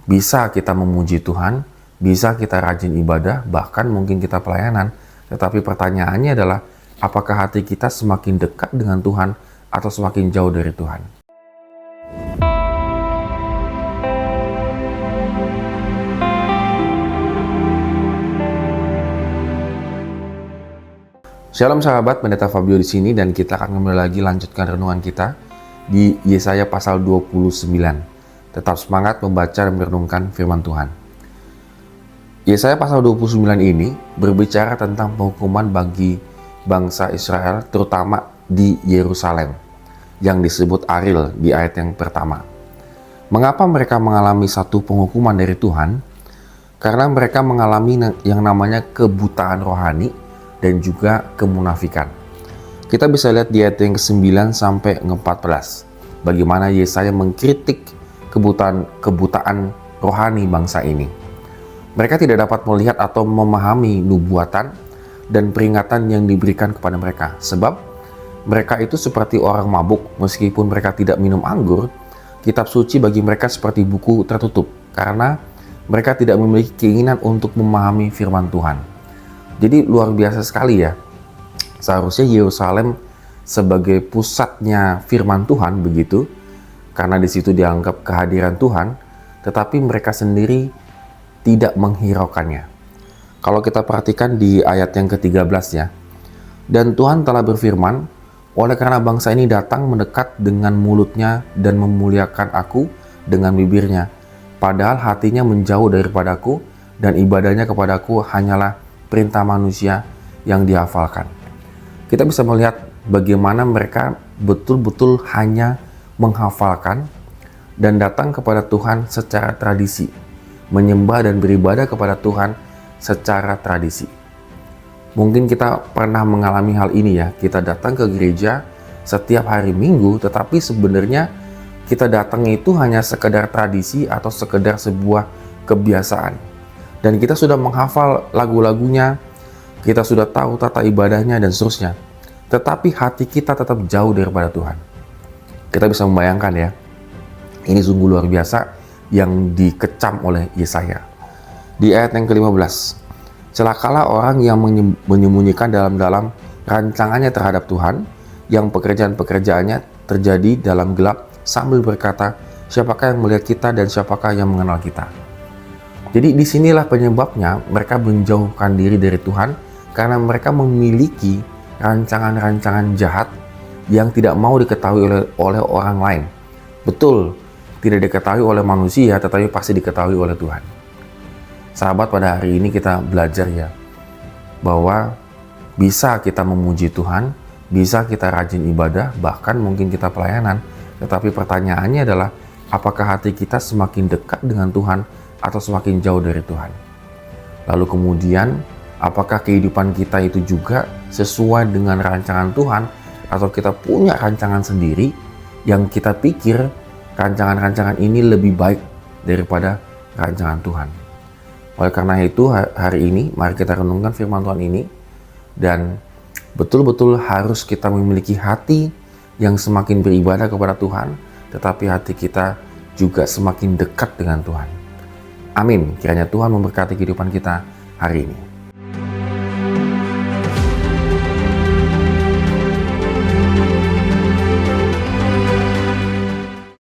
Bisa kita memuji Tuhan, bisa kita rajin ibadah, bahkan mungkin kita pelayanan. Tetapi pertanyaannya adalah, apakah hati kita semakin dekat dengan Tuhan atau semakin jauh dari Tuhan? Shalom sahabat, Pendeta Fabio di sini dan kita akan kembali lagi lanjutkan renungan kita di Yesaya pasal 29. Tetap semangat membaca dan merenungkan firman Tuhan. Yesaya pasal 29 ini berbicara tentang penghukuman bagi bangsa Israel, terutama di Yerusalem, yang disebut Aril di ayat yang pertama. Mengapa mereka mengalami satu penghukuman dari Tuhan? Karena mereka mengalami yang namanya kebutaan rohani dan juga kemunafikan. Kita bisa lihat di ayat yang ke-9 sampai ke-14, bagaimana Yesaya mengkritik kebutaan rohani bangsa ini. Mereka tidak dapat melihat atau memahami nubuatan dan peringatan yang diberikan kepada mereka, sebab mereka itu seperti orang mabuk. Meskipun mereka tidak minum anggur, kitab suci bagi mereka seperti buku tertutup, karena mereka tidak memiliki keinginan untuk memahami firman Tuhan. Jadi luar biasa sekali ya. Seharusnya Yerusalem sebagai pusatnya firman Tuhan begitu, karena di situ dianggap kehadiran Tuhan, tetapi mereka sendiri tidak menghiraukannya. Kalau kita perhatikan di ayat yang ke-13 ya. Dan Tuhan telah berfirman, oleh karena bangsa ini datang mendekat dengan mulutnya dan memuliakan aku dengan bibirnya, padahal hatinya menjauh daripadaku dan ibadahnya kepadaku hanyalah perintah manusia yang dihafalkan. Kita bisa melihat bagaimana mereka betul-betul hanya menghafalkan dan datang kepada Tuhan secara tradisi, menyembah dan beribadah kepada Tuhan secara tradisi. Mungkin kita pernah mengalami hal ini ya, kita datang ke gereja setiap hari Minggu, tetapi sebenarnya kita datang itu hanya sekedar tradisi atau sekedar sebuah kebiasaan. Dan kita sudah menghafal lagu-lagunya, kita sudah tahu tata ibadahnya dan seterusnya. Tetapi hati kita tetap jauh daripada Tuhan. Kita bisa membayangkan ya, ini sungguh luar biasa yang dikecam oleh Yesaya. Di ayat yang ke-15, celakalah orang yang menyembunyikan dalam rancangannya terhadap Tuhan, yang pekerjaan-pekerjaannya terjadi dalam gelap sambil berkata, siapakah yang melihat kita dan siapakah yang mengenal kita? Jadi disinilah penyebabnya mereka menjauhkan diri dari Tuhan, karena mereka memiliki rancangan-rancangan jahat yang tidak mau diketahui oleh orang lain. Betul, tidak diketahui oleh manusia, tetapi pasti diketahui oleh Tuhan. Sahabat, pada hari ini kita belajar ya, bahwa bisa kita memuji Tuhan, bisa kita rajin ibadah, bahkan mungkin kita pelayanan. Tetapi pertanyaannya adalah, apakah hati kita semakin dekat dengan Tuhan atau semakin jauh dari Tuhan? Lalu kemudian, apakah kehidupan kita itu juga sesuai dengan rancangan Tuhan, atau kita punya rancangan sendiri yang kita pikir rancangan-rancangan ini lebih baik daripada rancangan Tuhan? Oleh karena itu hari ini mari kita renungkan firman Tuhan ini, dan betul-betul harus kita memiliki hati yang semakin beribadah kepada Tuhan, tetapi hati kita juga semakin dekat dengan Tuhan. Amin. Kiranya Tuhan memberkati kehidupan kita hari ini.